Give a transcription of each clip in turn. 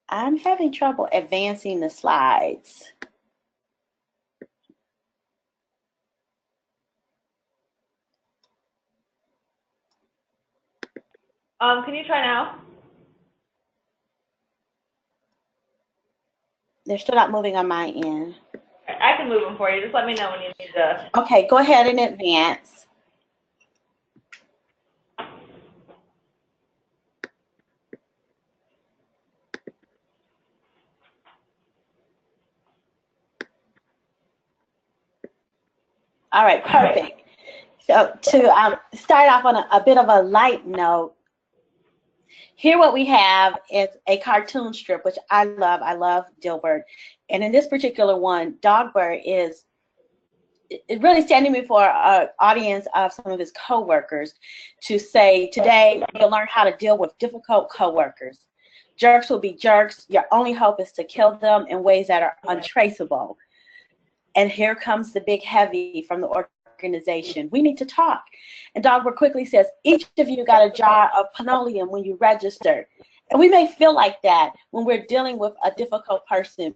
I'm having trouble advancing the slides. Can you try now? They're still not moving on my end. I can move them for you. Just let me know when you need to. Okay, go ahead and advance. All right, perfect. So to start off on a bit of a light note, here what we have is a cartoon strip, which I love. I love Dilbert. And in this particular one, Dogbert is really standing before an audience of some of his coworkers to say, today you'll learn how to deal with difficult coworkers. Jerks will be jerks. Your only hope is to kill them in ways that are untraceable. And here comes the big heavy from the organization. We need to talk. And Dogbert quickly says, each of you got a jar of Panoleum when you registered. And we may feel like that when we're dealing with a difficult person.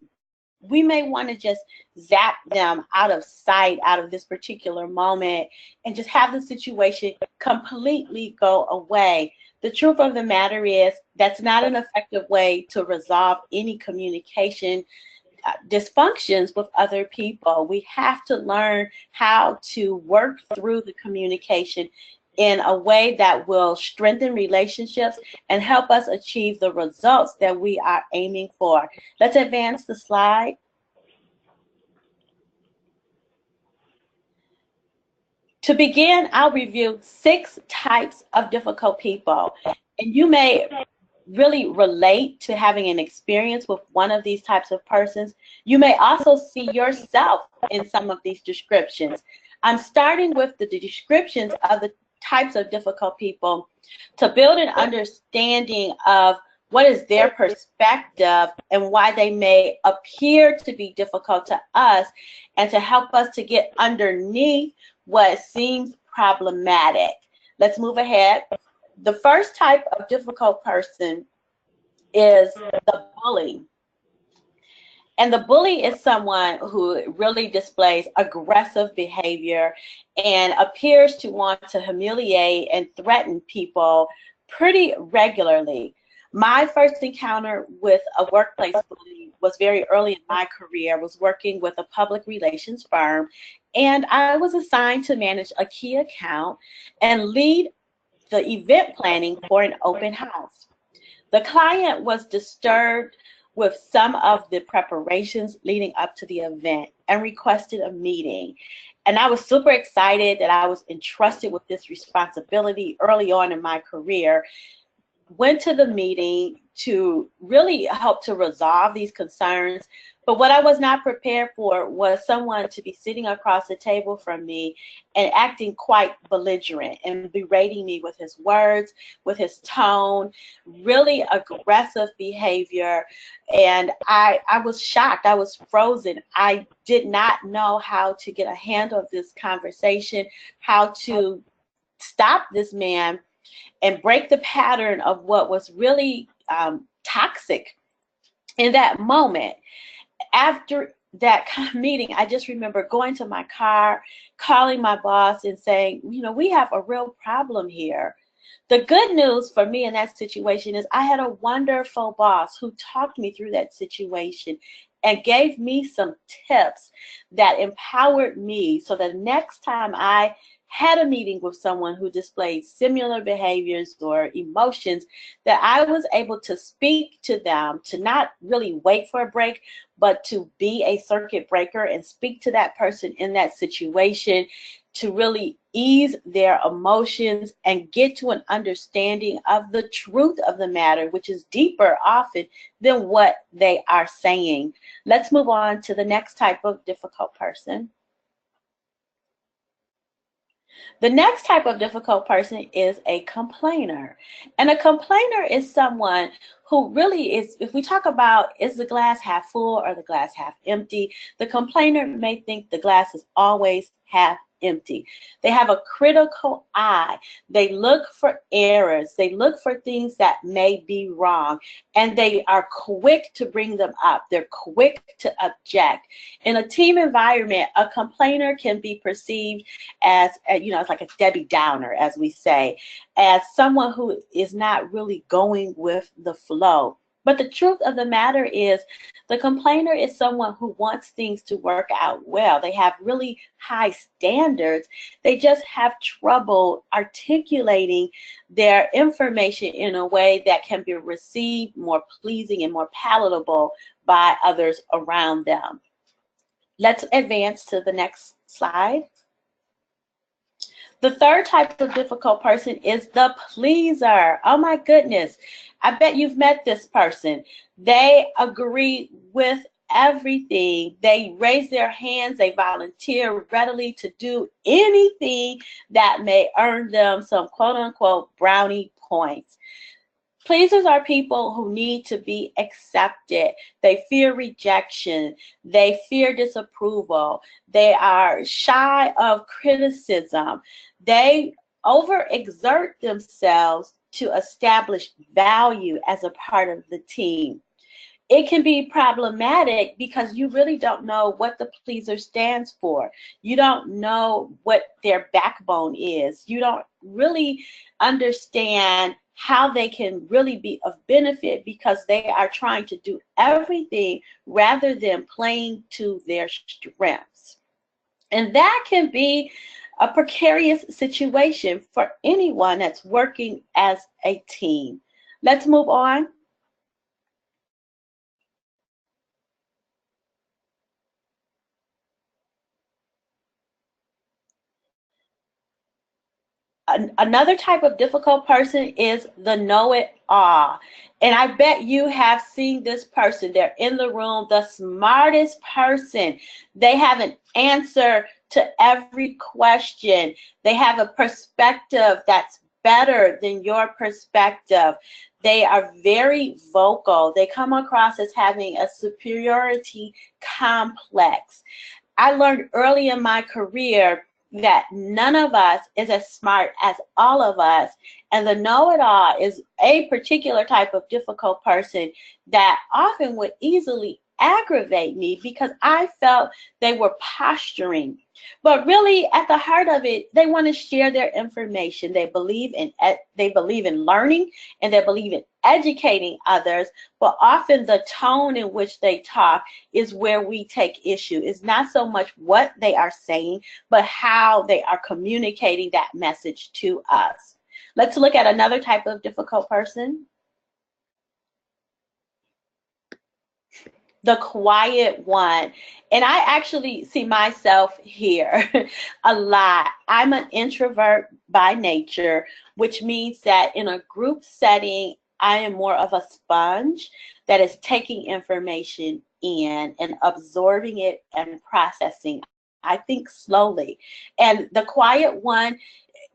We may want to just zap them out of sight, out of this particular moment, and just have the situation completely go away. The truth of the matter is that's not an effective way to resolve any communication dysfunctions with other people. We have to learn how to work through the communication in a way that will strengthen relationships and help us achieve the results that we are aiming for. Let's advance the slide. To begin, I'll review 6 types of difficult people. And you may really relate to having an experience with one of these types of persons. You may also see yourself in some of these descriptions. I'm starting with the descriptions of the types of difficult people to build an understanding of what is their perspective and why they may appear to be difficult to us, and to help us to get underneath what seems problematic. Let's move ahead. The first type of difficult person is the bully. And the bully is someone who really displays aggressive behavior and appears to want to humiliate and threaten people pretty regularly. My first encounter with a workplace bully was very early in my career. I was working with a public relations firm, and I was assigned to manage a key account and lead the event planning for an open house. The client was disturbed with some of the preparations leading up to the event and requested a meeting. And I was super excited that I was entrusted with this responsibility early on in my career. Went to the meeting to really help to resolve these concerns. But what I was not prepared for was someone to be sitting across the table from me and acting quite belligerent and berating me with his words, with his tone, really aggressive behavior. And I was shocked. I was frozen. I did not know how to get a handle of this conversation, how to stop this man and break the pattern of what was really toxic in that moment. After that meeting, I just remember going to my car, calling my boss and saying, you know, we have a real problem here. The good news for me in that situation is I had a wonderful boss who talked me through that situation and gave me some tips that empowered me so the next time I had a meeting with someone who displayed similar behaviors or emotions, that I was able to speak to them, to not really wait for a break, but to be a circuit breaker and speak to that person in that situation to really ease their emotions and get to an understanding of the truth of the matter, which is deeper often than what they are saying. Let's move on to the next type of difficult person. The next type of difficult person is a complainer. And a complainer is someone who really is, if we talk about is the glass half full or the glass half empty, the complainer may think the glass is always half empty. They have a critical eye. They look for errors. They look for things that may be wrong, and they are quick to bring them up. They're quick to object. In a team environment, a complainer can be perceived as, it's like a Debbie Downer, as we say, as someone who is not really going with the flow. But the truth of the matter is, the complainer is someone who wants things to work out well. They have really high standards. They just have trouble articulating their information in a way that can be received more pleasing and more palatable by others around them. Let's advance to the next slide. The third type of difficult person is the pleaser. Oh my goodness. I bet you've met this person. They agree with everything. They raise their hands. They volunteer readily to do anything that may earn them some quote unquote brownie points. Pleasers are people who need to be accepted. They fear rejection. They fear disapproval. They are shy of criticism. They overexert themselves to establish value as a part of the team. It can be problematic because you really don't know what the pleaser stands for. You don't know what their backbone is. You don't really understand how they can really be of benefit because they are trying to do everything rather than playing to their strengths. And that can be a precarious situation for anyone that's working as a team. Let's move on. Another type of difficult person is the know-it-all. And I bet you have seen this person. They're in the room, the smartest person. They have an answer to every question. They have a perspective that's better than your perspective. They are very vocal. They come across as having a superiority complex. I learned early in my career that none of us is as smart as all of us, and the know-it-all is a particular type of difficult person that often would easily aggravate me because I felt they were posturing. But really, at the heart of it, they want to share their information. They believe in learning, and they believe in educating others. But often the tone in which they talk is where we take issue. It's not so much what they are saying, but how they are communicating that message to us. Let's look at another type of difficult person. The quiet one. And I actually see myself here a lot. I'm an introvert by nature, which means that in a group setting, I am more of a sponge that is taking information in and absorbing it and processing. I think slowly. And the quiet one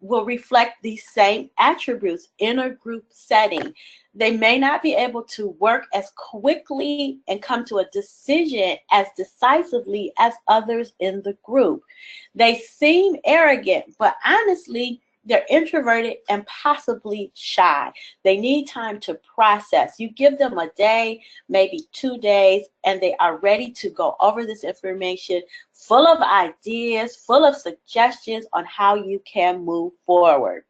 will reflect these same attributes in a group setting. They may not be able to work as quickly and come to a decision as decisively as others in the group. They seem arrogant, but honestly, they're introverted and possibly shy. They need time to process. You give them a day, maybe 2 days, and they are ready to go over this information, full of ideas, full of suggestions on how you can move forward.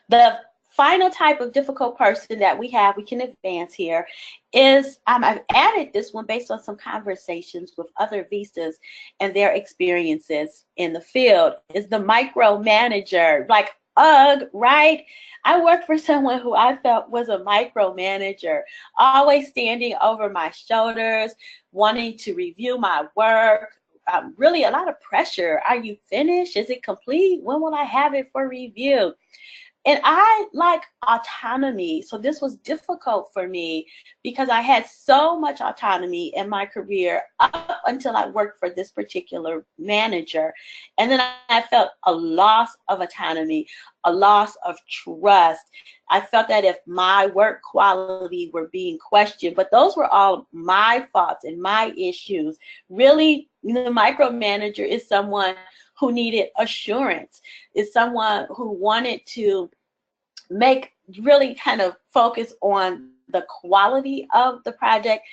The final type of difficult person that we can advance here, is, I've added this one based on some conversations with other visas and their experiences in the field, is the micromanager. Like, ugh, right? I worked for someone who I felt was a micromanager, always standing over my shoulders, wanting to review my work. Really a lot of pressure. Are you finished? Is it complete? When will I have it for review? And I like autonomy, so this was difficult for me because I had so much autonomy in my career up until I worked for this particular manager. And then I felt a loss of autonomy, a loss of trust. I felt that if my work quality were being questioned, but those were all my faults and my issues. Really, the micromanager is someone who needed assurance. It's someone who wanted to really kind of focus on the quality of the product,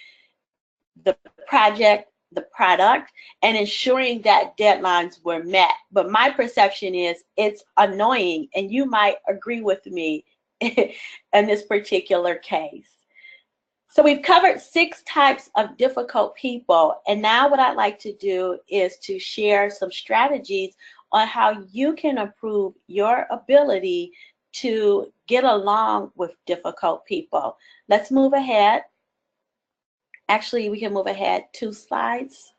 and ensuring that deadlines were met. But my perception is it's annoying, and you might agree with me in this particular case. So we've covered 6 types of difficult people, and now what I'd like to do is to share some strategies on how you can improve your ability to get along with difficult people. Let's move ahead. Actually, we can move ahead 2 slides.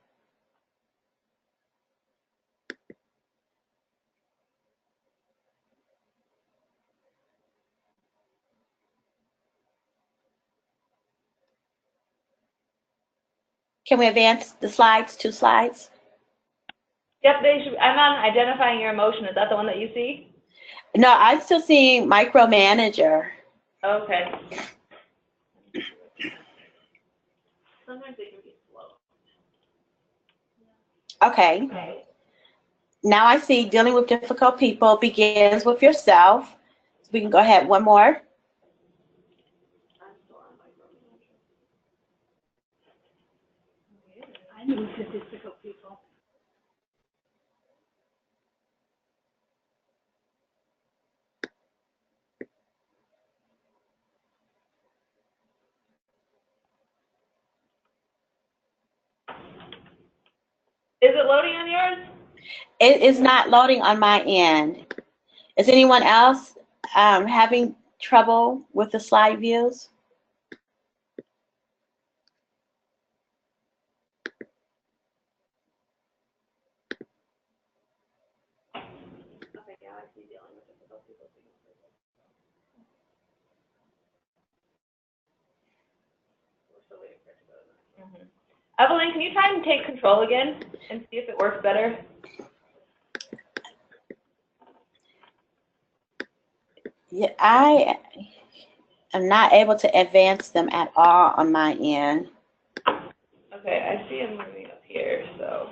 Can we advance the slides, 2 slides? Yep, they should. I'm on identifying your emotion. Is that the one that you see? No, I'm still seeing micromanager. Okay. Sometimes they can be slow. Okay. Now I see dealing with difficult people begins with yourself. So we can go ahead one more. I'm still on micromanager. I move to difficult people. Is it loading on yours? It is not loading on my end. Is anyone else having trouble with the slide views? Okay, yeah, I see dealing with difficult people. We're still waiting for it to go to that. Evelyn, can you try and take control again and see if it works better? Yeah, I am not able to advance them at all on my end. Okay, I see them moving up here, so.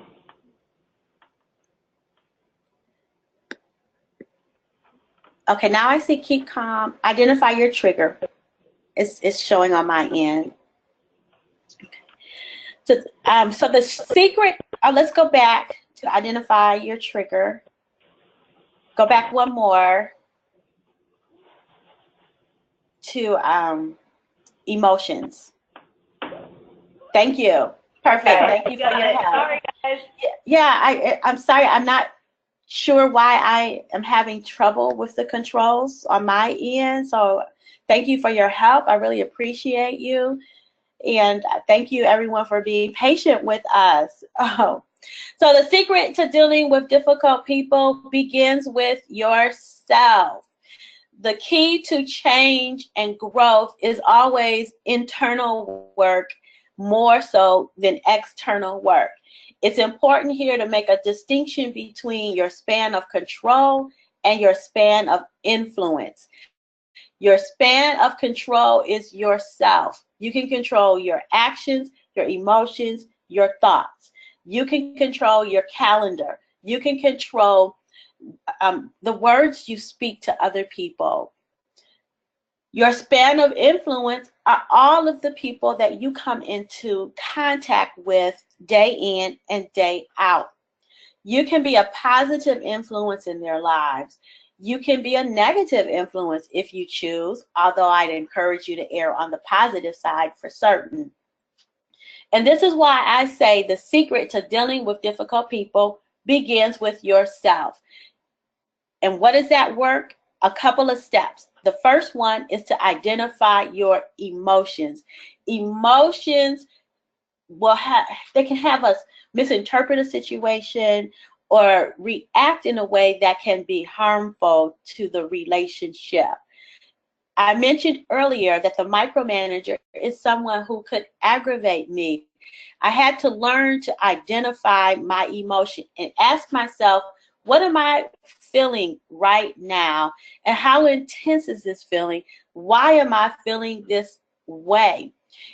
Okay, now I see keep calm. Identify your trigger. It's showing on my end. So the secret, let's go back to identify your trigger. Go back one more to emotions. Thank you. Perfect. Okay. Thank you for your help. Sorry, guys. Yeah, I'm sorry. I'm not sure why I am having trouble with the controls on my end. So thank you for your help. I really appreciate you. And thank you, everyone, for being patient with us. Oh. So the secret to dealing with difficult people begins with yourself. The key to change and growth is always internal work more so than external work. It's important here to make a distinction between your span of control and your span of influence. Your span of control is yourself. You can control your actions, your emotions, your thoughts. You can control your calendar. You can control the words you speak to other people. Your span of influence are all of the people that you come into contact with day in and day out. You can be a positive influence in their lives. You can be a negative influence if you choose, although I'd encourage you to err on the positive side for certain. And this is why I say the secret to dealing with difficult people begins with yourself. And what is that work? A couple of steps. The first one is to identify your emotions. Emotions they can have us misinterpret a situation or react in a way that can be harmful to the relationship. I mentioned earlier that the micromanager is someone who could aggravate me. I had to learn to identify my emotion and ask myself, what am I feeling right now? And how intense is this feeling? Why am I feeling this way?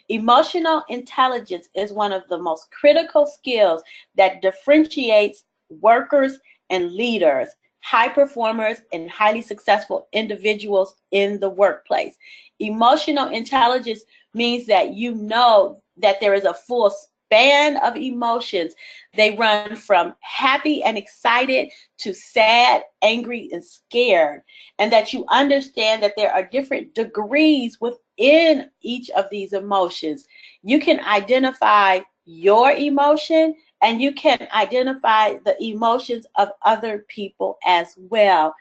Emotional intelligence is one of the most critical skills that differentiates workers and leaders, high performers, and highly successful individuals in the workplace. Emotional intelligence means that you know that there is a full span of emotions. They run from happy and excited to sad, angry, and scared, and that you understand that there are different degrees within each of these emotions. You can identify your emotion, and you can identify the emotions of other people as well.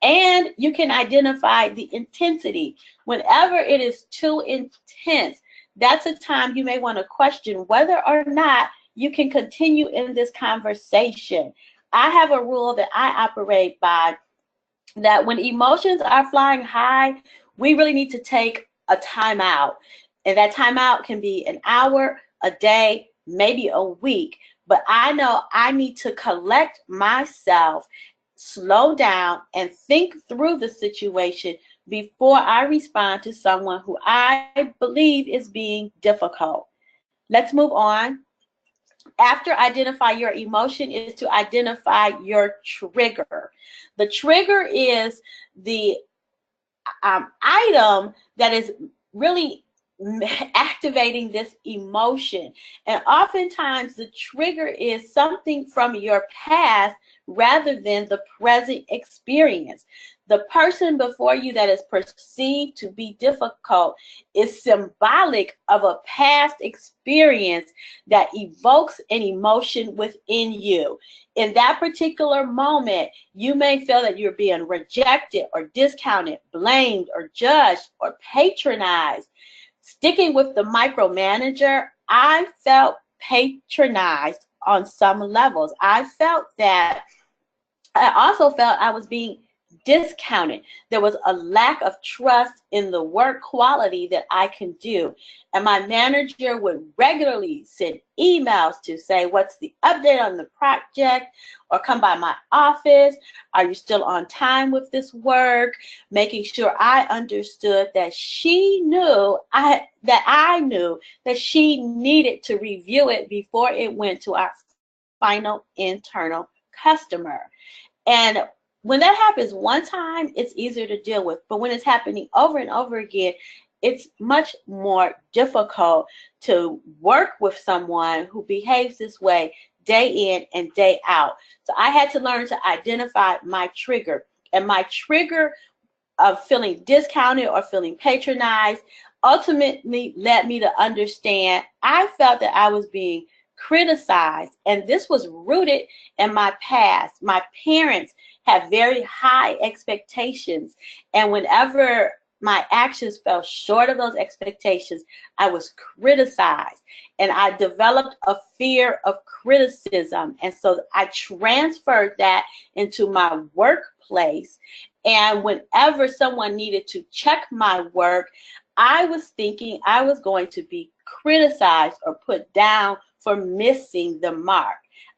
And you can identify the intensity. Whenever it is too intense, that's a time you may want to question whether or not you can continue in this conversation. I have a rule that I operate by, that when emotions are flying high, we really need to take a timeout. And that timeout can be an hour, a day, maybe a week. But I know I need to collect myself, slow down, and think through the situation before I respond to someone who I believe is being difficult. Let's move on. After identify your emotion is to identify your trigger. The trigger is the item that is really activating this emotion. And oftentimes the trigger is something from your past rather than the present experience. The person before you that is perceived to be difficult is symbolic of a past experience that evokes an emotion within you. In that particular moment, you may feel that you're being rejected or discounted, blamed or judged or patronized. Sticking with the micromanager, I felt patronized on some levels. I also felt I was being discounted. There was a lack of trust in the work quality that I can do. And my manager would regularly send emails to say, what's the update on the project? Or come by my office. Are you still on time with this work? Making sure I understood that she knew I knew that she needed to review it before it went to our final internal customer. And when that happens one time, it's easier to deal with. But when it's happening over and over again, it's much more difficult to work with someone who behaves this way day in and day out. So I had to learn to identify my trigger. And my trigger of feeling discounted or feeling patronized ultimately led me to understand I felt that I was being criticized, and this was rooted in my past. My parents had very high expectations, and whenever my actions fell short of those expectations, I was criticized, and I developed a fear of criticism. And so I transferred that into my workplace, and whenever someone needed to check my work, I was thinking I was going to be criticized or put down for missing the mark.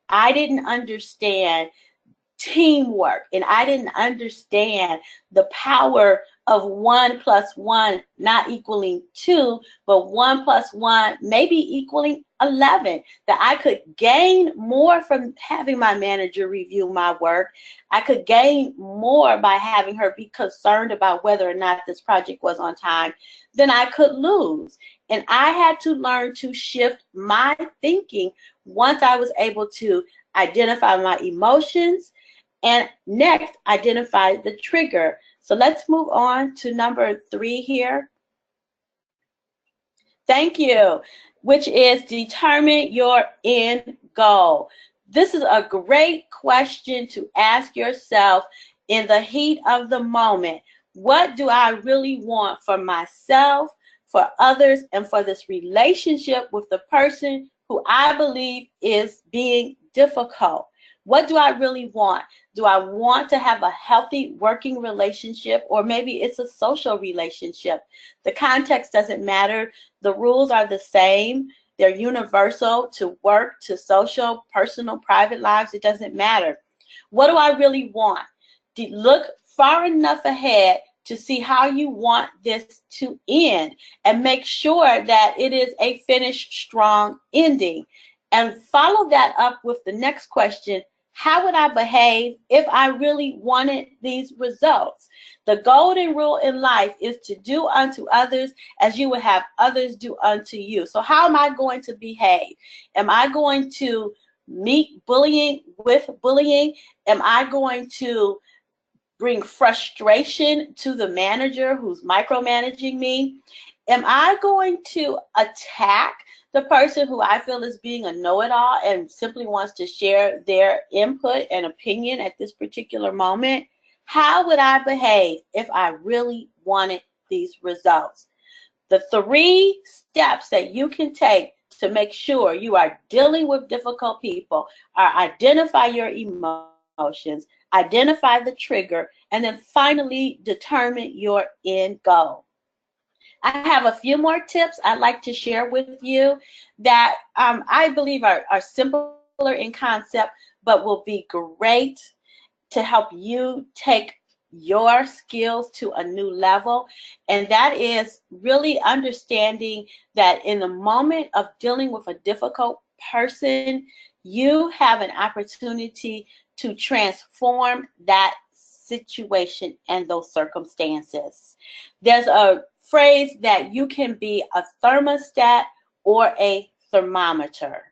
I didn't understand teamwork, and I didn't understand the power of 1 + 1 not equaling 2, but 1 + 1 maybe equaling 11, that I could gain more from having my manager review my work. I could gain more by having her be concerned about whether or not this project was on time than I could lose. And I had to learn to shift my thinking once I was able to identify my emotions and next identify the trigger. So let's move on to number 3 here. Thank you, which is determine your end goal. This is a great question to ask yourself in the heat of the moment. What do I really want for myself, for others, and for this relationship with the person who I believe is being difficult? What do I really want? Do I want to have a healthy working relationship, or maybe it's a social relationship? The context doesn't matter. The rules are the same. They're universal to work, to social, personal, private lives. It doesn't matter. What do I really want? Look far enough ahead to see how you want this to end, and make sure that it is a finished, strong ending. And follow that up with the next question: How would I behave if I really wanted these results? The golden rule in life is to do unto others as you would have others do unto you. So how am I going to behave? Am I going to meet bullying with bullying? Am I going to bring frustration to the manager who's micromanaging me? Am I going to attack the person who I feel is being a know-it-all and simply wants to share their input and opinion at this particular moment? How would I behave if I really wanted these results? The 3 steps that you can take to make sure you are dealing with difficult people are: identify your emotions, identify the trigger, and then finally determine your end goal. I have a few more tips I'd like to share with you that I believe are simpler in concept, but will be great to help you take your skills to a new level. And that is really understanding that in the moment of dealing with a difficult person, you have an opportunity to transform that situation and those circumstances. There's a phrase that you can be a thermostat or a thermometer.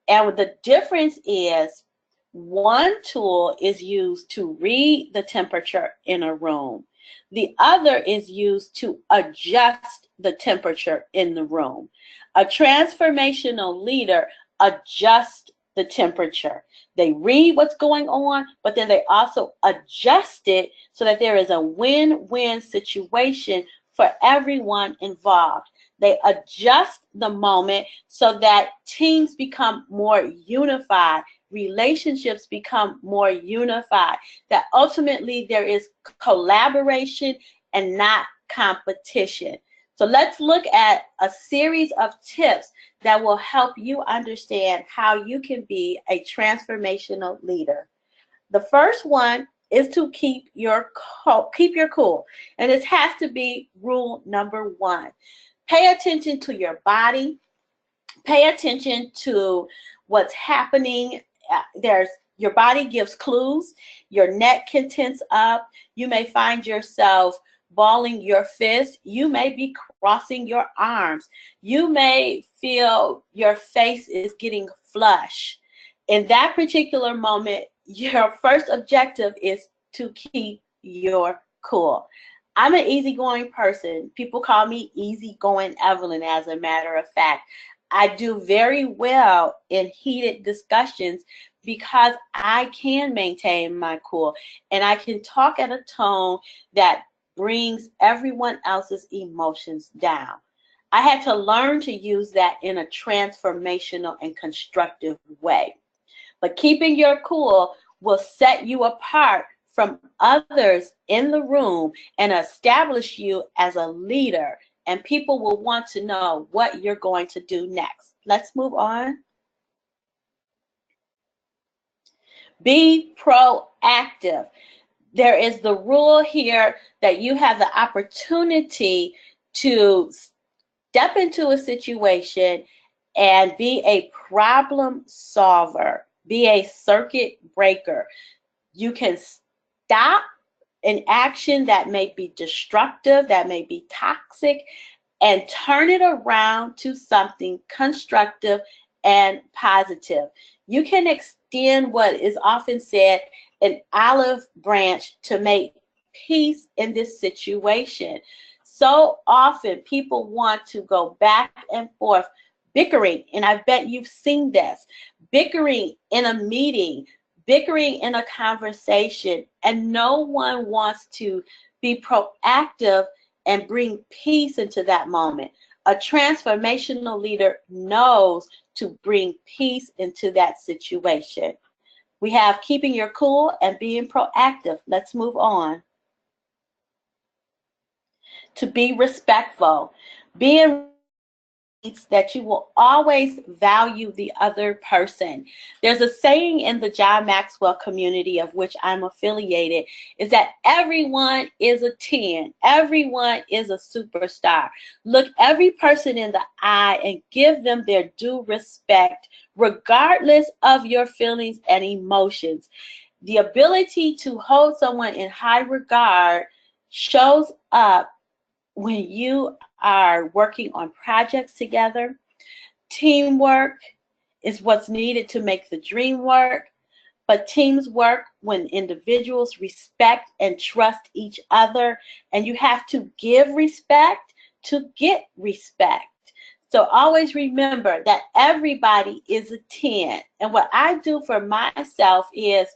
And the difference is one tool is used to read the temperature in a room. The other is used to adjust the temperature in the room. A transformational leader adjusts the temperature. They read what's going on, but then they also adjust it so that there is a win-win situation for everyone involved. They adjust the moment so that teams become more unified, relationships become more unified, that ultimately there is collaboration and not competition. So let's look at a series of tips that will help you understand how you can be a transformational leader. The first one is to keep your cool. And this has to be rule number 1. Pay attention to your body. Pay attention to what's happening. Your body gives clues. Your neck can tense up. You may find yourself balling your fist. You may be crossing your arms. You may feel your face is getting flush. In that particular moment, your first objective is to keep your cool. I'm an easygoing person. People call me easygoing Evelyn, as a matter of fact. I do very well in heated discussions because I can maintain my cool and I can talk at a tone that brings everyone else's emotions down. I had to learn to use that in a transformational and constructive way. But keeping your cool will set you apart from others in the room and establish you as a leader. And people will want to know what you're going to do next. Let's move on. Be proactive. There is the rule here that you have the opportunity to step into a situation and be a problem solver, be a circuit breaker. You can stop an action that may be destructive, that may be toxic, and turn it around to something constructive and positive. You can extend what is often said an olive branch to make peace in this situation. So often people want to go back and forth, bickering, and I bet you've seen this, bickering in a meeting, bickering in a conversation, and no one wants to be proactive and bring peace into that moment. A transformational leader knows to bring peace into that situation. We have keeping your cool and being proactive. Let's move on. To be respectful. Being that you will always value the other person. There's a saying in the John Maxwell community, of which I'm affiliated, is that everyone is a 10. Everyone is a superstar. Look every person in the eye and give them their due respect, regardless of your feelings and emotions. The ability to hold someone in high regard shows up when you are working on projects together. Teamwork is what's needed to make the dream work, but teams work when individuals respect and trust each other, and you have to give respect to get respect. So always remember that everybody is a 10. And what I do for myself is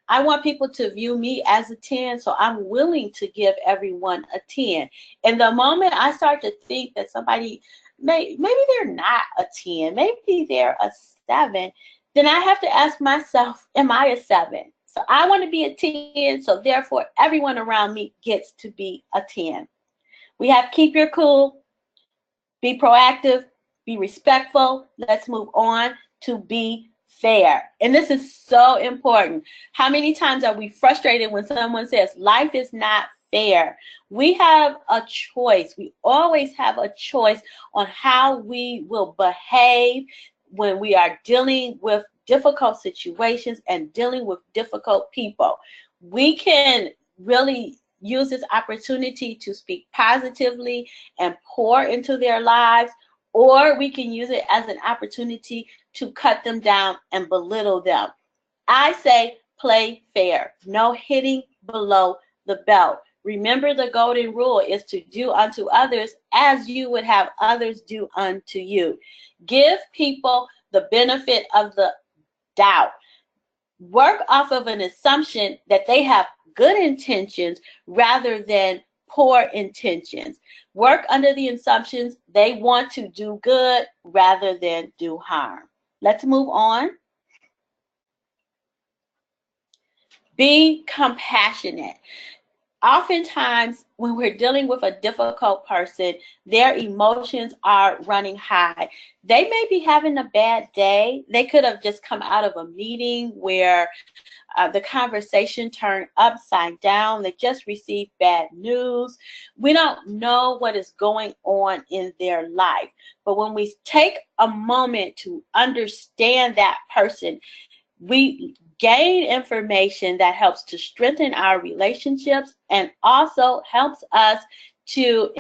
I want people to view me as a 10, so I'm willing to give everyone a 10. And the moment I start to think that somebody maybe they're not a 10, maybe they're a 7, then I have to ask myself, am I a 7? So I want to be a 10, so therefore everyone around me gets to be a 10. We have keep your cool, be proactive, be respectful. Let's move on to be fair. And this is so important. How many times are we frustrated when someone says life is not fair? We have a choice. We always have a choice on how we will behave when we are dealing with difficult situations and dealing with difficult people. We can really use this opportunity to speak positively and pour into their lives, or we can use it as an opportunity to cut them down and belittle them. I say play fair. No hitting below the belt. Remember, the golden rule is to do unto others as you would have others do unto you. Give people the benefit of the doubt. Work off of an assumption that they have good intentions rather than poor intentions. Work under the assumptions they want to do good rather than do harm. Let's move on. Be compassionate. Oftentimes, when we're dealing with a difficult person, their emotions are running high. They may be having a bad day. They could have just come out of a meeting where the conversation turned upside down. They just received bad news. We don't know what is going on in their life. But when we take a moment to understand that person, we gain information that helps to strengthen our relationships and also helps us to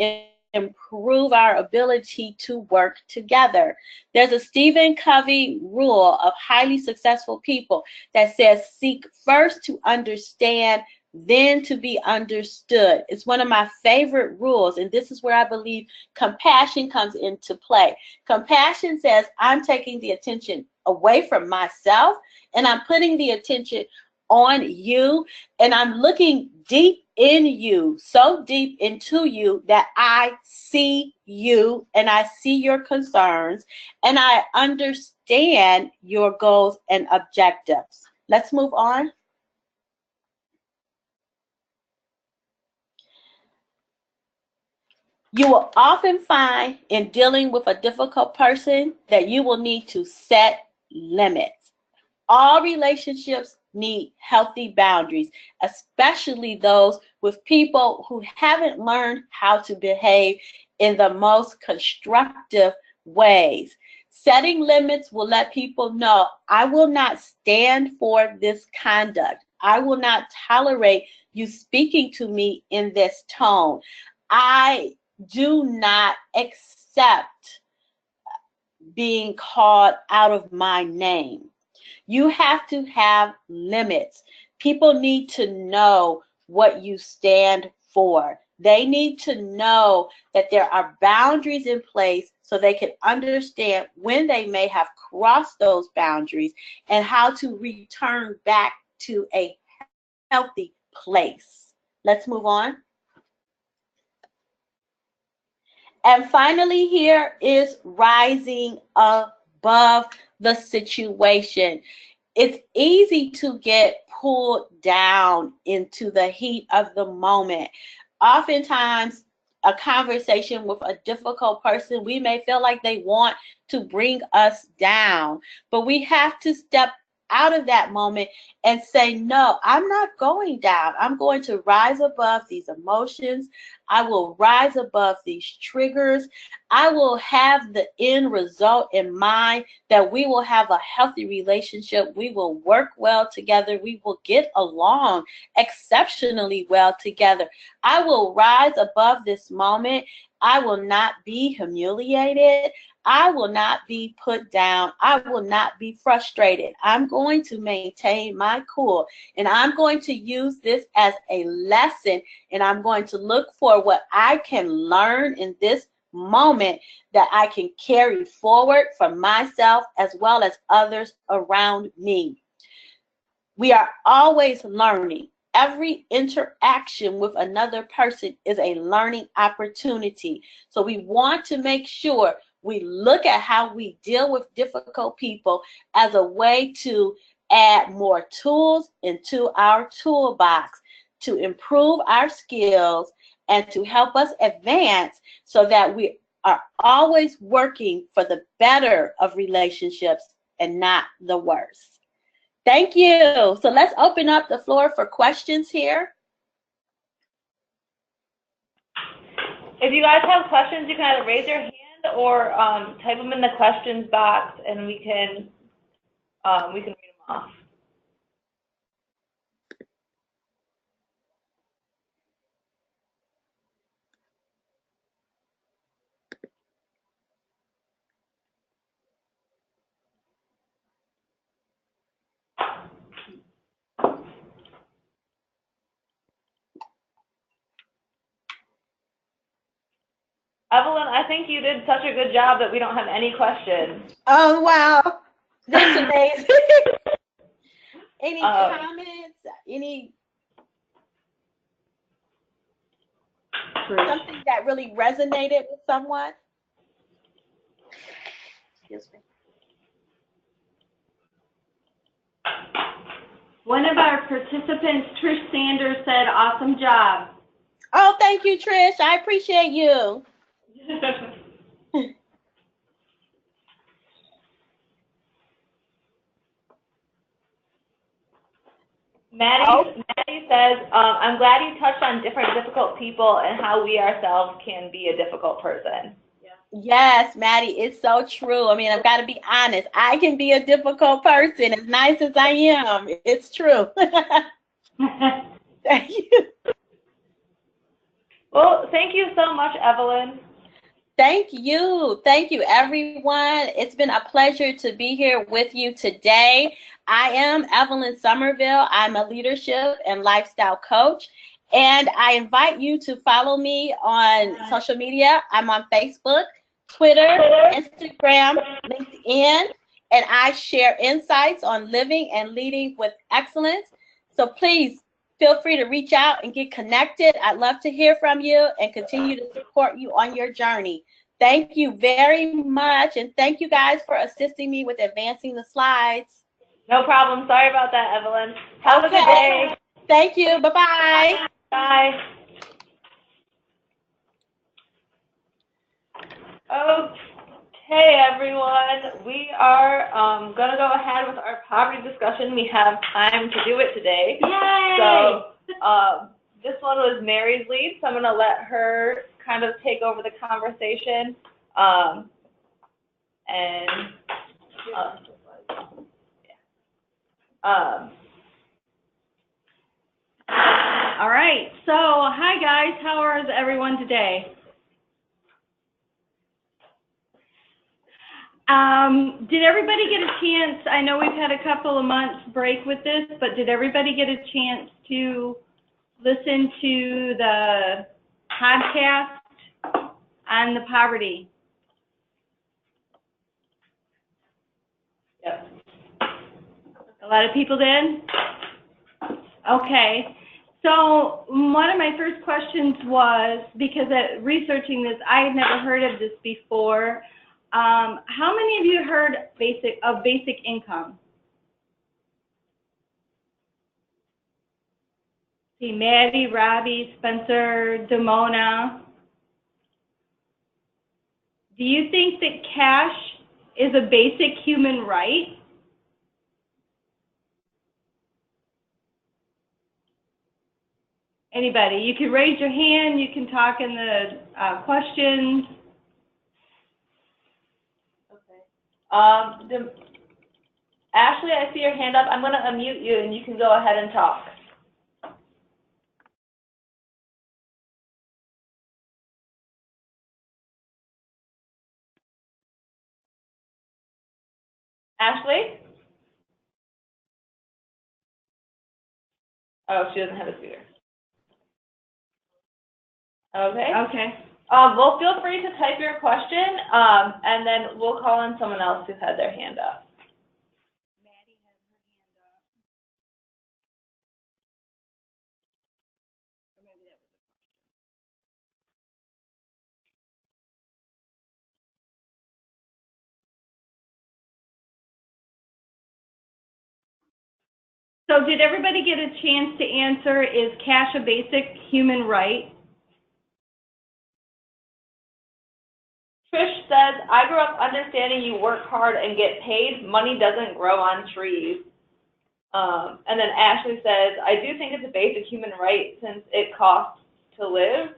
improve our ability to work together. There's a Stephen Covey rule of highly successful people that says seek first to understand, then to be understood. It's one of my favorite rules, and this is where I believe compassion comes into play. Compassion says I'm taking the attention away from myself and I'm putting the attention on you, and I'm looking deep in you, so deep into you that I see you and I see your concerns and I understand your goals and objectives. Let's move on. You will often find in dealing with a difficult person that you will need to set limits. All relationships need healthy boundaries, especially those with people who haven't learned how to behave in the most constructive ways. Setting limits will let people know I will not stand for this conduct. I will not tolerate you speaking to me in this tone. I do not accept being called out of my name. You have to have limits. People need to know what you stand for. They need to know that there are boundaries in place so they can understand when they may have crossed those boundaries and how to return back to a healthy place. Let's move on. And finally, here is rising above the situation. It's easy to get pulled down into the heat of the moment. Oftentimes, a conversation with a difficult person, we may feel like they want to bring us down, but we have to step out of that moment and say, no, I'm not going down. I'm going to rise above these emotions. I will rise above these triggers. I will have the end result in mind, that we will have a healthy relationship. We will work well together. We will get along exceptionally well together. I will rise above this moment. I will not be humiliated. I will not be put down. I will not be frustrated. I'm going to maintain my cool, and I'm going to use this as a lesson, and I'm going to look for what I can learn in this moment that I can carry forward for myself as well as others around me. We are always learning. Every interaction with another person is a learning opportunity. So we want to make sure we look at how we deal with difficult people as a way to add more tools into our toolbox to improve our skills and to help us advance, so that we are always working for the better of relationships and not the worse. Thank you. So let's open up the floor for questions here. If you guys have questions, you can either raise your hand or type them in the questions box, and we can read them off. Evelyn, I think you did such a good job that we don't have any questions. Oh, wow. That's amazing. Any comments? Any something that really resonated with someone? Excuse me. One of our participants, Trish Sanders, said, "Awesome job." Oh, thank you, Trish. I appreciate you. Maddie says, I'm glad you touched on different difficult people and how we ourselves can be a difficult person. Yes, Maddie, it's so true. I mean, I've got to be honest. I can be a difficult person, as nice as I am. It's true. Thank you. Well, thank you so much, Evelyn. Thank you. Thank you, everyone. It's been a pleasure to be here with you today. I am Evelyn Summerville. I'm a leadership and lifestyle coach, and I invite you to follow me on social media. I'm on Facebook, Twitter, Instagram, LinkedIn, and I share insights on living and leading with excellence. So please feel free to reach out and get connected. I'd love to hear from you and continue to support you on your journey. Thank you very much, and thank you guys for assisting me with advancing the slides. No problem. Sorry about that, Evelyn. Have a good day. Thank you. Bye-bye. Bye. Okay, everyone. We are going to go ahead with our poverty discussion. We have time to do it today. Yay! So this one was Mary's lead, so I'm going to let her kind of take over the conversation. All right, so hi guys, how is everyone today? Did everybody get a chance, I know we've had a couple of months break with this, but did everybody get a chance to listen to the podcast on the poverty? Yep. A lot of people did? Okay. So one of my first questions was, because researching this, I had never heard of this before. How many of you heard of basic income? See, Maddie, Robbie, Spencer, Demona. Do you think that cash is a basic human right? Anybody? You can raise your hand. You can talk in the questions. Okay. Ashley, I see your hand up. I'm going to unmute you, and you can go ahead and talk. Ashley? Oh, she doesn't have a speaker. Okay. Okay. Well, feel free to type your question, and then we'll call on someone else who's had their hand up. So did everybody get a chance to answer, is cash a basic human right? Trish says, I grew up understanding you work hard and get paid. Money doesn't grow on trees. And then Ashley says, I do think it's a basic human right since it costs to live.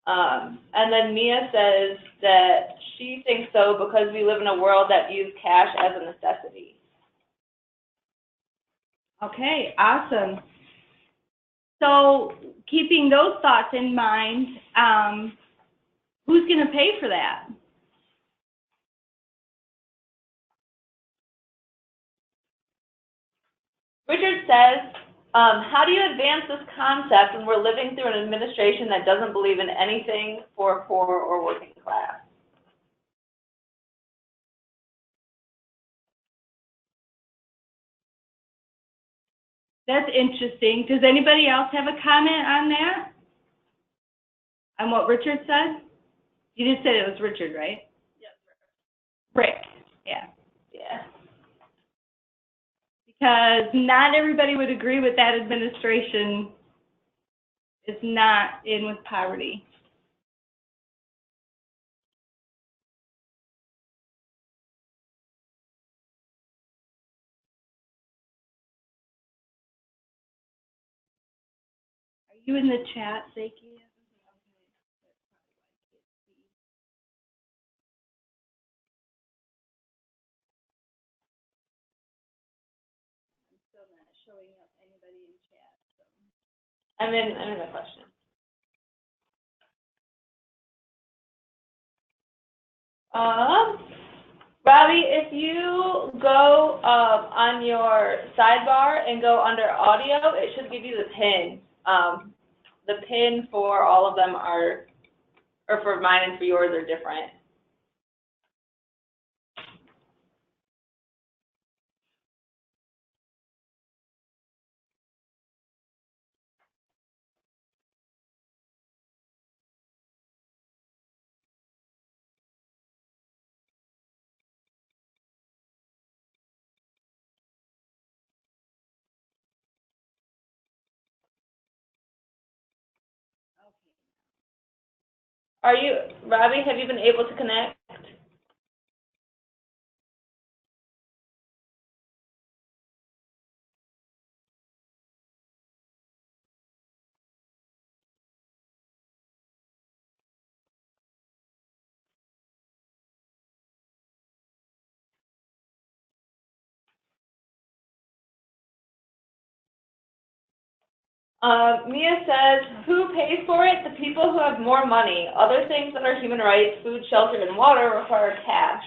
And then Mia says that she thinks so because we live in a world that views cash as a necessity. Okay, awesome. So keeping those thoughts in mind, who's going to pay for that? Richard says, how do you advance this concept when we're living through an administration that doesn't believe in anything for poor or working class? That's interesting. Does anybody else have a comment on that? On what Richard said? You did say it was Richard, right? Yes. Rick, yeah. Yeah. Because not everybody would agree with that administration is not in with poverty. Are you in the chat, Zaki? I'm still not showing up anybody in chat. So. I'm in the question. Robbie, if you go on your sidebar and go under audio, it should give you the pin. The pin for all of them are, or for mine and for yours are different. Are you, Robbie, have you been able to connect? Mia says, who pays for it? The people who have more money. Other things that are human rights, food, shelter, and water require cash.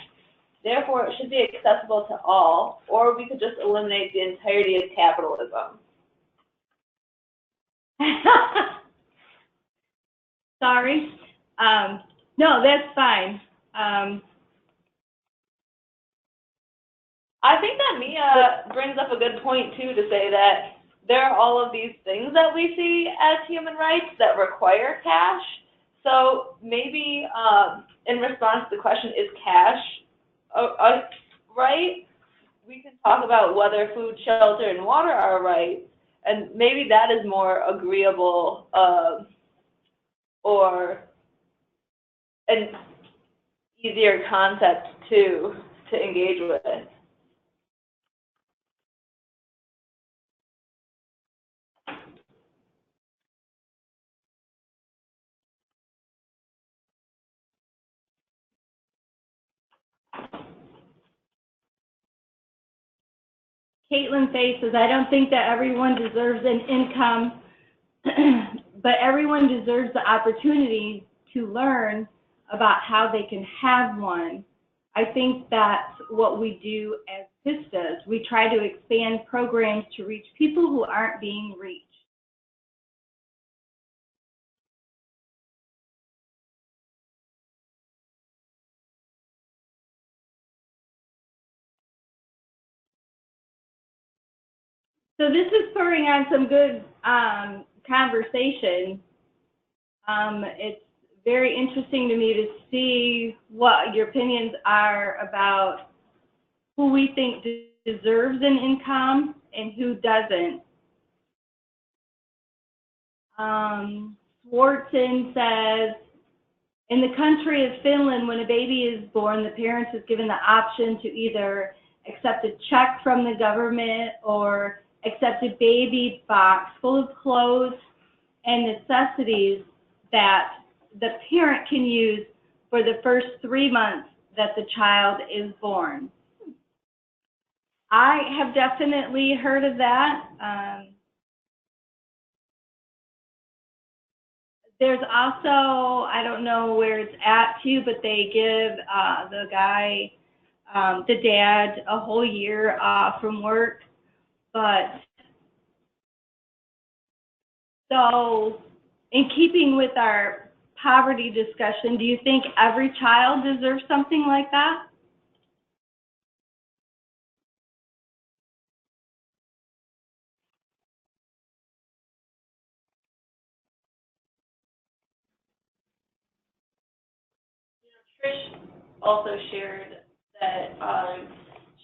Therefore, it should be accessible to all, or we could just eliminate the entirety of capitalism. Sorry. No, that's fine. I think that Mia brings up a good point, too, to say that there are all of these things that we see as human rights that require cash. So maybe in response to the question, is cash a right? We can talk about whether food, shelter, and water are a right, and maybe that is more agreeable and easier concept to engage with. Caitlin Faye says, I don't think that everyone deserves an income, but everyone deserves the opportunity to learn about how they can have one. I think that's what we do as VISTAs. We try to expand programs to reach people who aren't being reached. So this is spurring on some good conversation. It's very interesting to me to see what your opinions are about who we think deserves an income and who doesn't. Swartzen says, in the country of Finland, when a baby is born, the parents is given the option to either accept a check from the government or accept a baby box full of clothes and necessities that the parent can use for the first 3 months that the child is born. I have definitely heard of that. There's also, I don't know where it's at too, but they give the guy, the dad, a whole year off from work. But so in keeping with our poverty discussion, do you think every child deserves something like that? Trish also shared that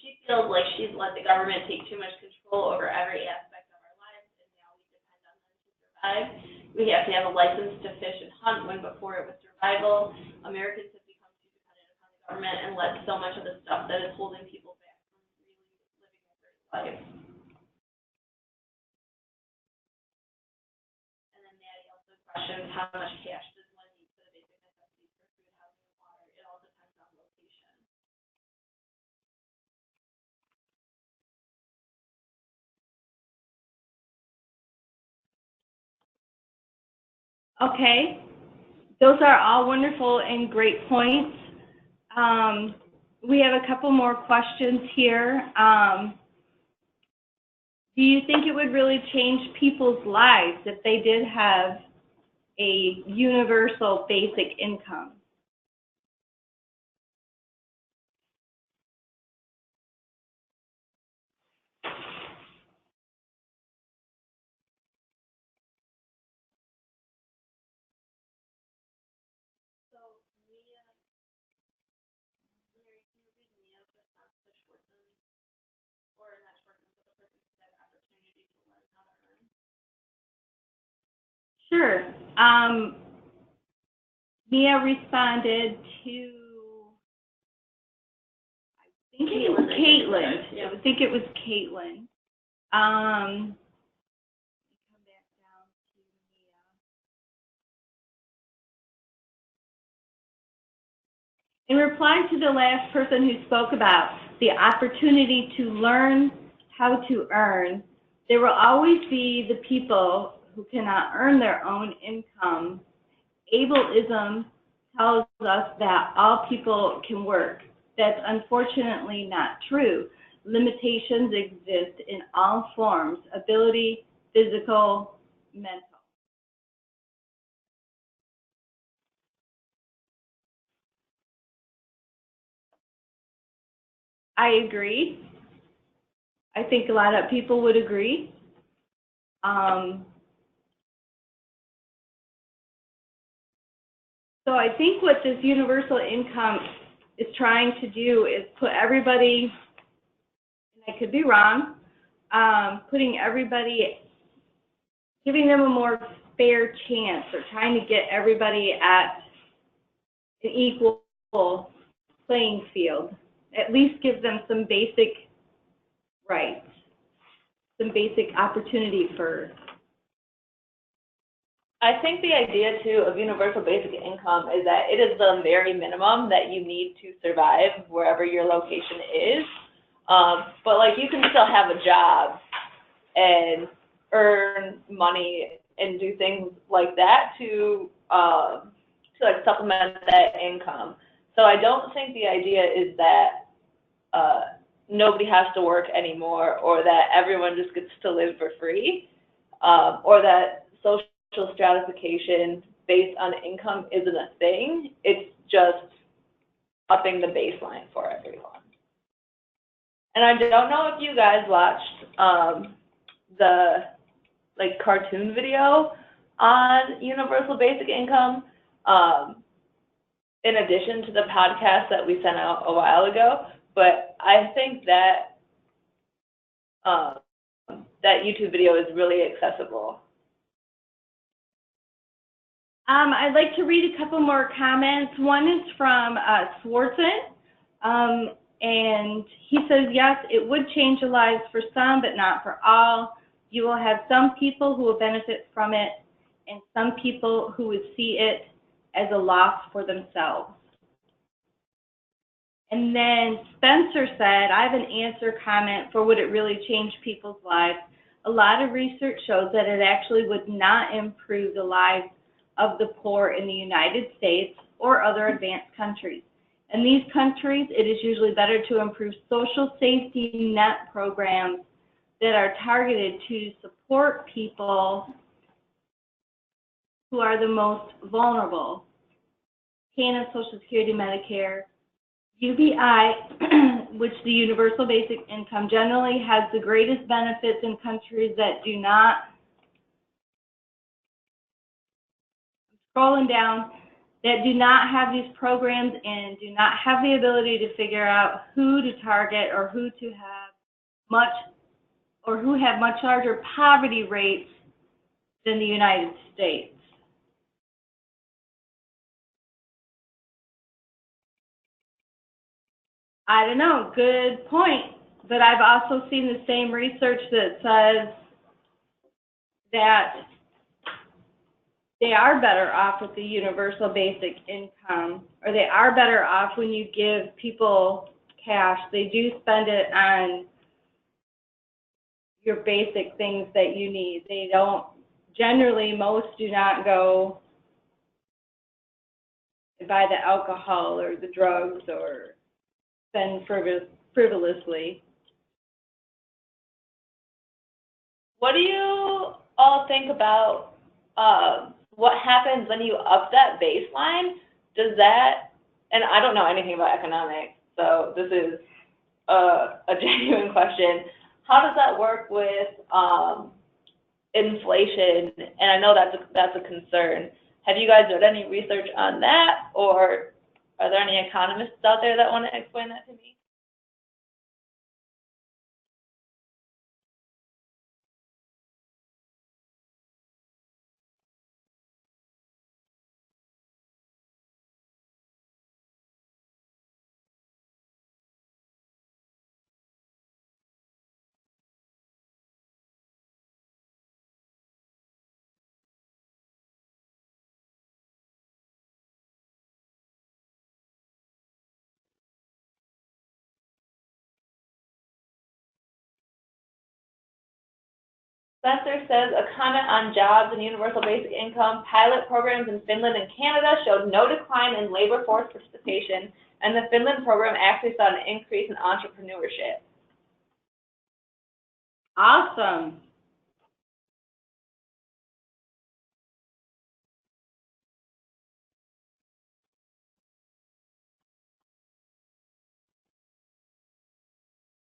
she feels like she's let the government take too much control over every aspect of our lives, and now we depend on them to survive. We have to have a license to fish and hunt when before it was survival. Americans have become too dependent upon the government and let so much of the stuff that is holding people back from really living a great life. And then Maddie also questions how much cash does one need for the basic necessities for food, housing, and water. It all depends on location. Okay, those are all wonderful and great points. We have a couple more questions here. Do you think it would really change people's lives if they did have a universal basic income? Sure. Mia responded to, I think it was Caitlin. Yeah. I think it was Caitlin. Come back down to Mia. In reply to the last person who spoke about the opportunity to learn how to earn, there will always be the people who cannot earn their own income. Ableism tells us that all people can work. That's unfortunately not true. Limitations exist in all forms: ability, physical, mental. I agree. I think a lot of people would agree. So I think what this universal income is trying to do is put everybody, and I could be wrong, putting everybody, giving them a more fair chance, or trying to get everybody at an equal playing field. At least give them some basic rights, some basic opportunity for. I think the idea, too, of universal basic income is that it is the very minimum that you need to survive wherever your location is. But, like, you can still have a job and earn money and do things like that to like, supplement that income. So I don't think the idea is that nobody has to work anymore, or that everyone just gets to live for free, or that social stratification based on income isn't a thing. It's just upping the baseline for everyone. And I don't know if you guys watched the like cartoon video on universal basic income, in addition to the podcast that we sent out a while ago. But I think that that YouTube video is really accessible. I'd like to read a couple more comments. One is from Swartzen, and he says, yes, it would change the lives for some, but not for all. You will have some people who will benefit from it, and some people who would see it as a loss for themselves. And then Spencer said, I have an answer comment for would it really change people's lives. A lot of research shows that it actually would not improve the lives of the poor in the United States or other advanced countries. In these countries, it is usually better to improve social safety net programs that are targeted to support people who are the most vulnerable. TANF, Social Security, Medicare, UBI, which the universal basic income generally has the greatest benefits in countries that do not, scrolling down, that do not have these programs and do not have the ability to figure out who to target or who to have much, or who have much larger poverty rates than the United States. I don't know, good point. But I've also seen the same research that says that they are better off with the universal basic income, or they are better off when you give people cash. They do spend it on your basic things that you need. They don't, generally, most do not go buy the alcohol or the drugs or spend frivolously. What do you all think about what happens when you up that baseline? Does that, and I don't know anything about economics, so this is a genuine question. How does that work with inflation? And I know that's a concern. Have you guys done any research on that, or are there any economists out there that want to explain that to me? Spencer says, a comment on jobs and universal basic income. Pilot programs in Finland and Canada showed no decline in labor force participation, and the Finland program actually saw an increase in entrepreneurship. Awesome.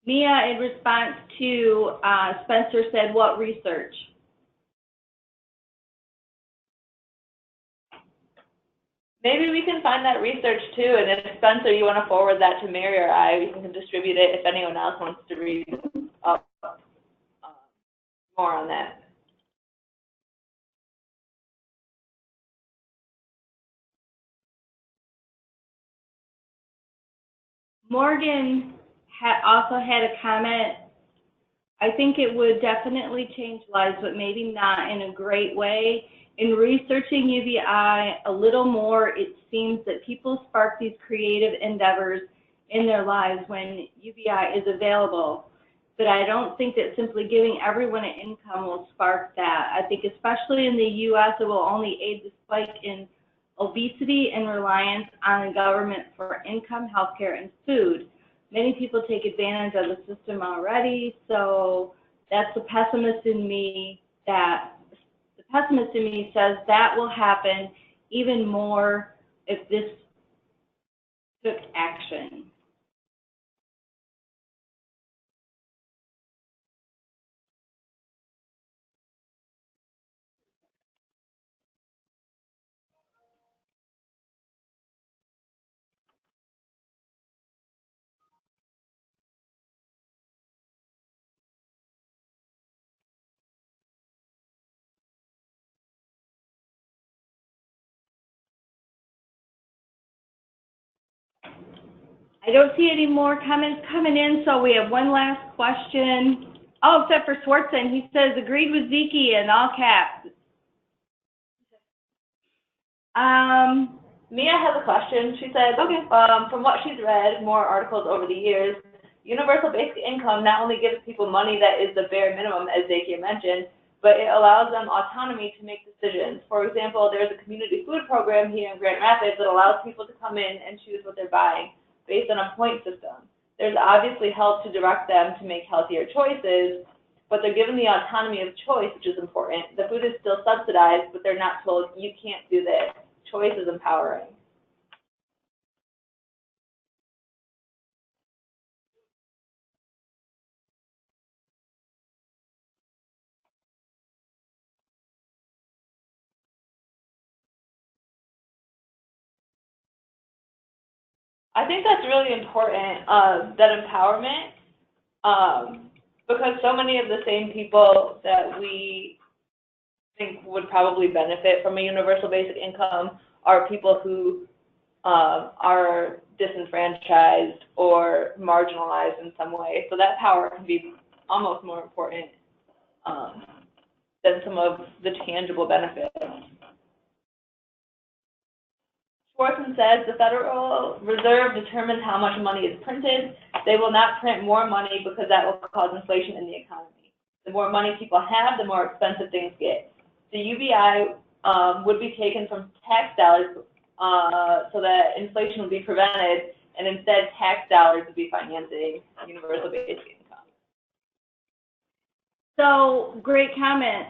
Mia, in response to Spencer said, what research? Maybe we can find that research too, and if Spencer, you want to forward that to Mary or I, we can distribute it if anyone else wants to read up more on that. Morgan also had a comment. I think it would definitely change lives, but maybe not in a great way. In researching UBI a little more, it seems that people spark these creative endeavors in their lives when UBI is available. But I don't think that simply giving everyone an income will spark that. I think especially in the U.S., it will only aid the spike in obesity and reliance on the government for income, healthcare, and food. Many people take advantage of the system already, so that's the pessimist in me says that will happen even more if this took action. I don't see any more comments coming in, so we have one last question. Oh, except for Swartzen. He says, agreed with Zeke in all caps. Mia has a question. She said, Okay. From what she's read, more articles over the years, universal basic income not only gives people money that is the bare minimum, as Zakia mentioned, but it allows them autonomy to make decisions. For example, there's a community food program here in Grand Rapids that allows people to come in and choose what they're buying based on a point system. There's obviously help to direct them to make healthier choices, but they're given the autonomy of choice, which is important. The food is still subsidized, but they're not told, you can't do this. Choice is empowering. I think that's really important, that empowerment, because so many of the same people that we think would probably benefit from a universal basic income are people who are disenfranchised or marginalized in some way. So that power can be almost more important than some of the tangible benefits. Schwartzen says the Federal Reserve determines how much money is printed. They will not print more money because that will cause inflation in the economy. The more money people have, the more expensive things get. The UBI would be taken from tax dollars so that inflation would be prevented, and instead tax dollars would be financing universal basic income. So, great comment,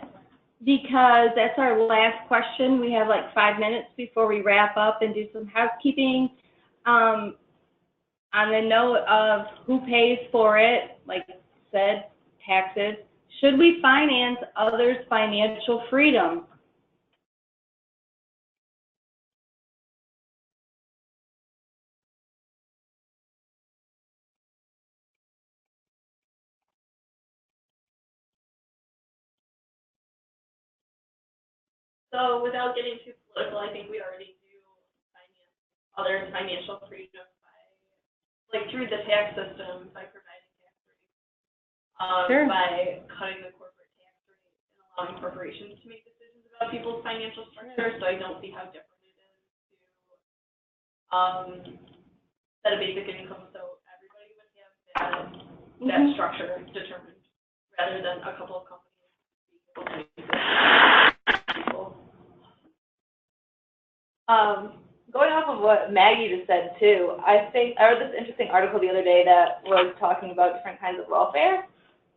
because that's our last question. We have like 5 minutes before we wrap up and do some housekeeping. On the note of who pays for it, like I said, taxes, should we finance others' financial freedom? So without getting too political, I think we already do finance others' financial freedom by, like, through the tax system, by providing tax rates, Sure. by cutting the corporate tax rate and allowing corporations to make decisions about people's financial structure. So I don't see how different it is to set a basic income so everybody would have that structure determined, rather than a couple of companies. Going off of what Maggie just said too, I read this interesting article the other day that was talking about different kinds of welfare,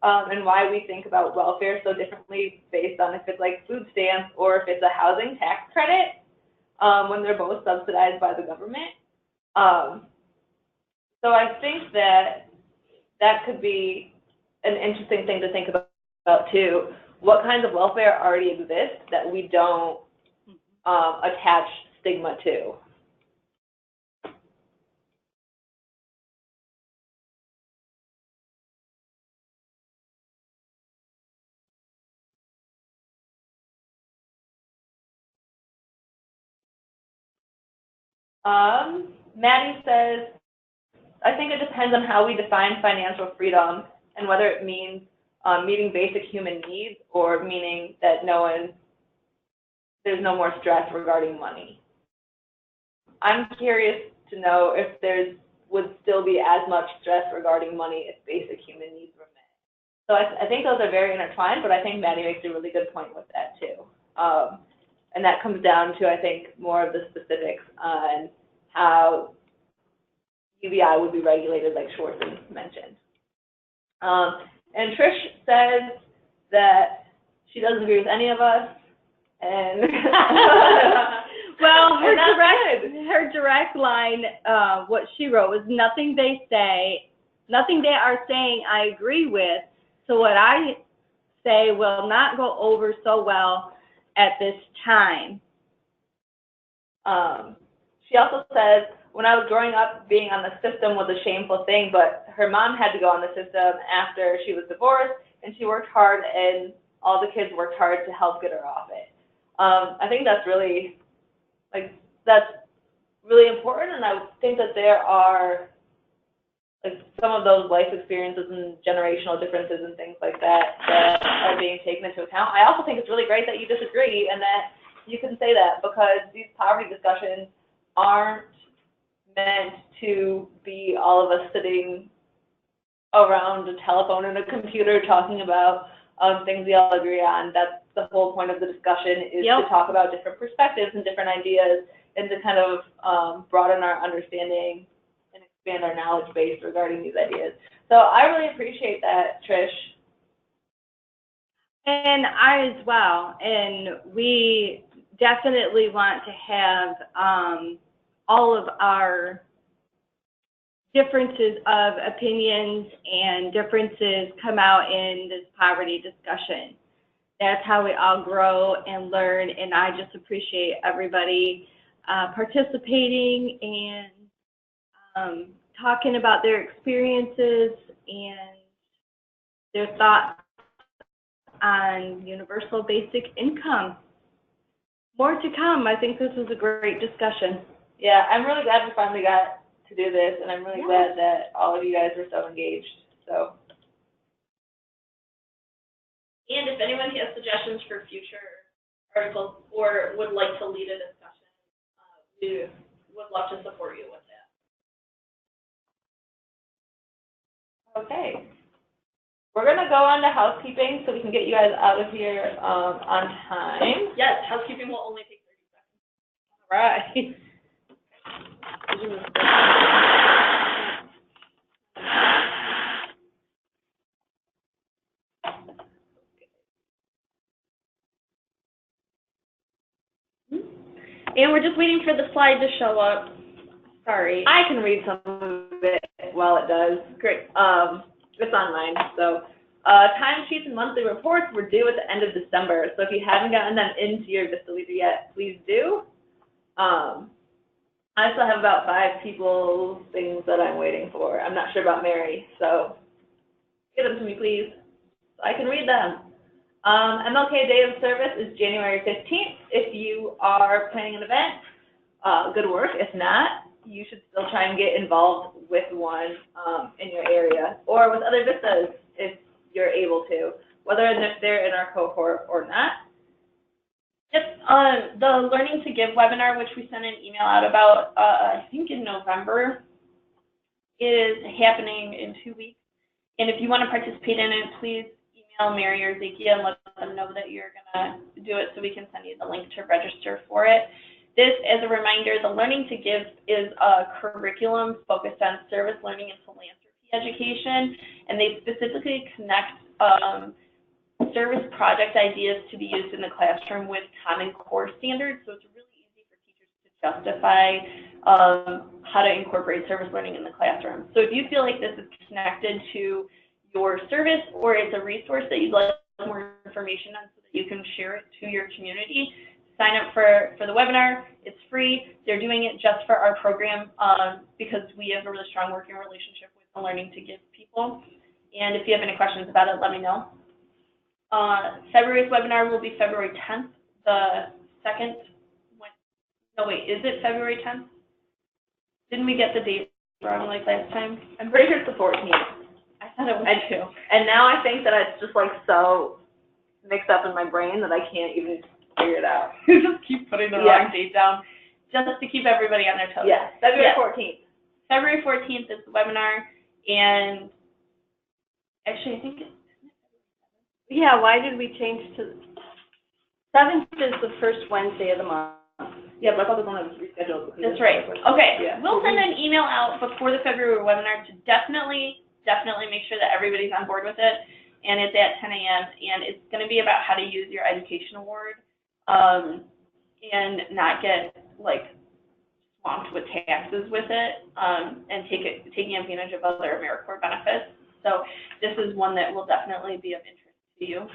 and why we think about welfare so differently based on if it's like food stamps or if it's a housing tax credit, when they're both subsidized by the government. So I think that could be an interesting thing to think about too. What kinds of welfare already exist that we don't attach stigma to? Maddie says, I think it depends on how we define financial freedom and whether it means meeting basic human needs or meaning that there's no more stress regarding money. I'm curious to know if would still be as much stress regarding money if basic human needs were met. So I think those are very intertwined, but I think Maddie makes a really good point with that too. And that comes down to, I think, more of the specifics on how UBI would be regulated, like Schwartzen mentioned. And Trish says that she doesn't agree with any of us, and well, her direct line, what she wrote was nothing they are saying I agree with, so what I say will not go over so well at this time. She also says, when I was growing up, being on the system was a shameful thing, but her mom had to go on the system after she was divorced, and she worked hard, and all the kids worked hard to help get her off it. I think that's really, important, and I think that there are, some of those life experiences and generational differences and things like that are being taken into account. I also think it's really great that you disagree and that you can say that, because these poverty discussions aren't meant to be all of us sitting around a telephone and a computer talking about things we all agree on. That's the whole point of the discussion, is to talk about different perspectives and different ideas, and to kind of broaden our understanding and expand our knowledge base regarding these ideas. So I really appreciate that, Trish. And I as well. And we definitely want to have all of our differences of opinions and differences come out in this poverty discussion. That's how we all grow and learn, and I just appreciate everybody participating and talking about their experiences and their thoughts on universal basic income. More to come. I think this was a great discussion. Yeah, I'm really glad we finally got to do this, and I'm really glad that all of you guys were so engaged. So. And if anyone has suggestions for future articles or would like to lead a discussion, we would love to support you with that. Okay. We're going to go on to housekeeping so we can get you guys out of here on time. Yes, housekeeping will only take 30 seconds. All right. And we're just waiting for the slide to show up. Sorry. I can read some of it while it does. Great. It's online. So timesheets and monthly reports were due at the end of December. So if you haven't gotten them into your Vista Leader yet, please do. I still have about 5 people's things that I'm waiting for. I'm not sure about Mary, so give them to me, please, so I can read them. MLK Day of Service is January 15th. If you are planning an event, good work. If not, you should still try and get involved with one in your area, or with other Vistas if you're able to, whether they're in our cohort or not. Yep, the Learning to Give webinar, which we sent an email out about, I think in November, is happening in 2 weeks. And if you want to participate in it, please email Mary or Zakia and let them know that you're going to do it so we can send you the link to register for it. This, as a reminder, the Learning to Give is a curriculum focused on service learning and philanthropy education, and they specifically connect service project ideas to be used in the classroom with Common Core standards, so it's really easy for teachers to justify how to incorporate service learning in the classroom. So if you feel like this is connected to your service or it's a resource that you'd like more information on so that you can share it to your community, sign up for the webinar. It's free. They're doing it just for our program because we have a really strong working relationship with the Learning to Give people. And if you have any questions about it, let me know. February's webinar will be February 10th. The second, no wait, is it February 10th? Didn't we get the date wrong like last time? I'm pretty sure it's the 14th. I thought it was too. And now I think that it's just like so mixed up in my brain that I can't even figure it out. You just keep putting the wrong date down, just to keep everybody on their toes. Yeah, February Yeah. 14th. February 14th is the webinar, and actually, I think it's, Yeah, why did we change to, 7th is the first Wednesday of the month. Yeah, but I thought the one was rescheduled. that's right. Okay, Yeah. we'll send an email out before the February webinar to definitely make sure that everybody's on board with it, and it's at 10 a.m., and it's going to be about how to use your education award, and not get, like, swamped with taxes with it, and taking advantage of other AmeriCorps benefits. So this is one that will definitely be of interest to you. And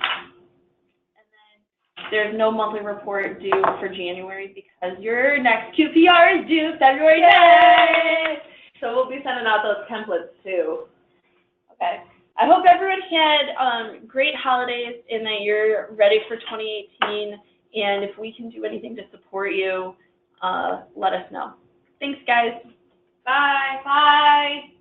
then there's no monthly report due for January because your next QPR is due February 10th. So we'll be sending out those templates too. Okay. I hope everyone had great holidays and that you're ready for 2018. And if we can do anything to support you, let us know. Thanks, guys. Bye. Bye.